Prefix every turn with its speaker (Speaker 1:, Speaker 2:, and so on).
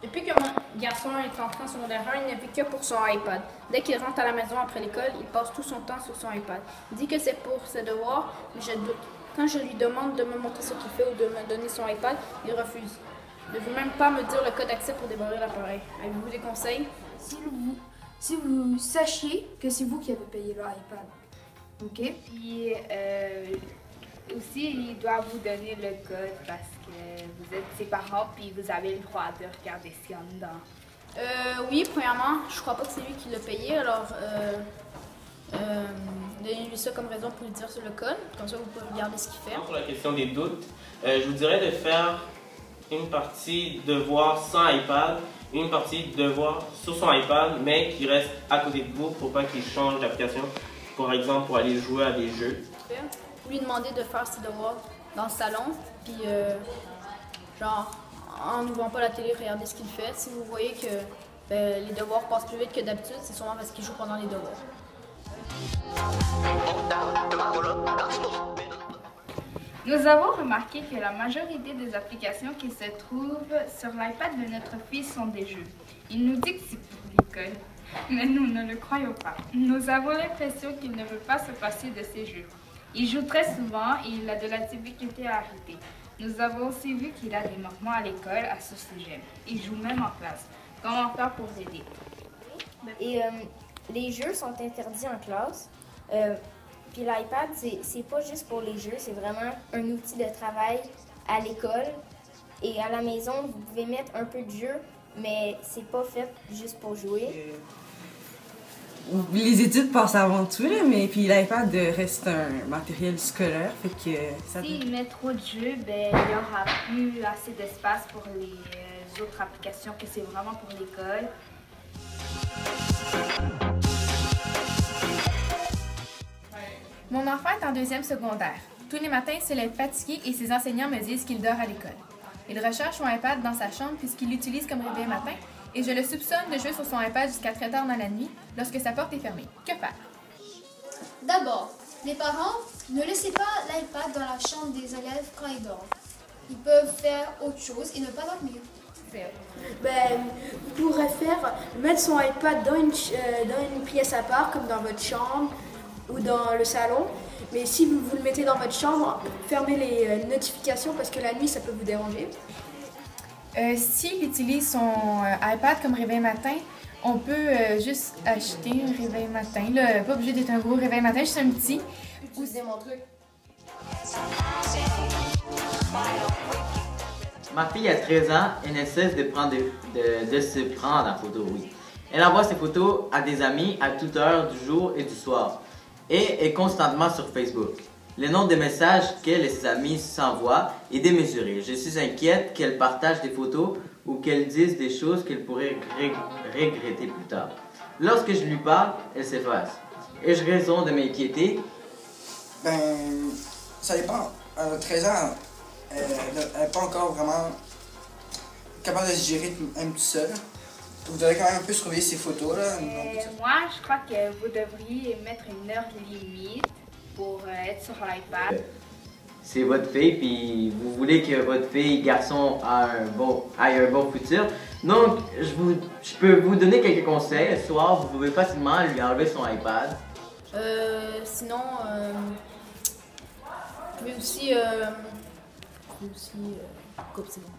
Speaker 1: Depuis que mon garçon est entré en secondaire 1, il ne vit que pour son iPad. Dès qu'il rentre à la maison après l'école, il passe tout son temps sur son iPad. Il dit que c'est pour ses devoirs, mais je doute. Quand je lui demande de me montrer ce qu'il fait ou de me donner son iPad, il refuse. Il ne veut même pas me dire le code d'accès pour débarrer l'appareil. Avez-vous des conseils?
Speaker 2: Si vous sachiez que c'est vous qui avez payé l'iPad, OK?
Speaker 3: Puis aussi, il doit vous donner le code parce que vous êtes ses parents puis vous avez le droit de regarder ce qu'il y a dedans.
Speaker 1: Oui, premièrement, je crois pas que c'est lui qui l'a payé, alors donnez-lui ça comme raison pour lui dire sur le code, comme ça vous pouvez regarder ce qu'il fait.
Speaker 4: Pour la question des doutes, je vous dirais de faire une partie devoir sans iPad, une partie devoir sur son iPad, mais qui reste à côté de vous pour pas qu'il change d'application, par exemple pour aller jouer à des jeux.
Speaker 1: Vous lui demandez de faire ses devoirs dans le salon, puis genre en n'ouvrant pas la télé, regardez ce qu'il fait. Si vous voyez que les devoirs passent plus vite que d'habitude, c'est sûrement parce qu'il joue pendant les devoirs.
Speaker 3: Nous avons remarqué que la majorité des applications qui se trouvent sur l'iPad de notre fils sont des jeux. Il nous dit que c'est pour l'école, mais nous ne le croyons pas. Nous avons l'impression qu'il ne veut pas se passer de ces jeux. Il joue très souvent et il a de la difficulté à arrêter. Nous avons aussi vu qu'il a des manquements à l'école à ce sujet. Il joue même en classe. Comment faire pour l'aider?
Speaker 5: Et les jeux sont interdits en classe. Puis l'iPad, c'est pas juste pour les jeux, c'est vraiment un outil de travail à l'école. Et à la maison, vous pouvez mettre un peu de jeu, mais c'est pas fait juste pour jouer.
Speaker 6: Les études passent avant tout, là, mais puis l'iPad reste un matériel scolaire, fait que ça...
Speaker 3: S'il met trop de jeux, ben, il n'y aura plus assez d'espace pour les autres applications que c'est vraiment pour l'école.
Speaker 2: Mon enfant est en 2e secondaire. Tous les matins, il se lève fatigué et ses enseignants me disent qu'il dort à l'école. Il recharge son iPad dans sa chambre puisqu'il l'utilise comme réveil matin et je le soupçonne de jouer sur son iPad jusqu'à très tard dans la nuit lorsque sa porte est fermée. Que faire?
Speaker 7: D'abord, les parents, ne laissez pas l'iPad dans la chambre des élèves quand ils dorment. Ils peuvent faire autre chose et ne pas dormir.
Speaker 8: Vous pourrez mettre son iPad dans une pièce à part, comme dans votre chambre ou dans le salon. Mais si vous le mettez dans votre chambre, fermez les notifications parce que la nuit, ça peut vous déranger.
Speaker 2: S'il utilise son iPad comme réveil matin, on peut juste acheter un réveil matin. Là, pas obligé d'être un gros réveil matin, juste un petit.
Speaker 8: Utilisez mon truc.
Speaker 9: Ma fille a 13 ans et ne cesse de se prendre en photo, oui. Elle envoie ses photos à des amis à toute heure du jour et du soir et est constamment sur Facebook. Le nombre de messages qu'elle et ses amis s'envoient est démesuré. Je suis inquiète qu'elle partage des photos ou qu'elle dise des choses qu'elle pourrait regretter plus tard. Lorsque je lui parle, elle s'efface. Ai-je raison de m'inquiéter?
Speaker 10: Ça dépend. À 13 ans, elle n'est pas encore vraiment capable de se gérer un petit seul. Vous devez quand même un peu surveiller ces photos là.
Speaker 3: Moi, je crois que vous devriez mettre une heure limite pour être sur l'iPad.
Speaker 9: C'est votre fille, puis vous voulez que votre fille, garçon, ait un bon futur. Donc, je peux vous donner quelques conseils. Ce soir, vous pouvez facilement lui enlever son iPad.
Speaker 1: Sinon, vous pouvez aussi... c'est bon.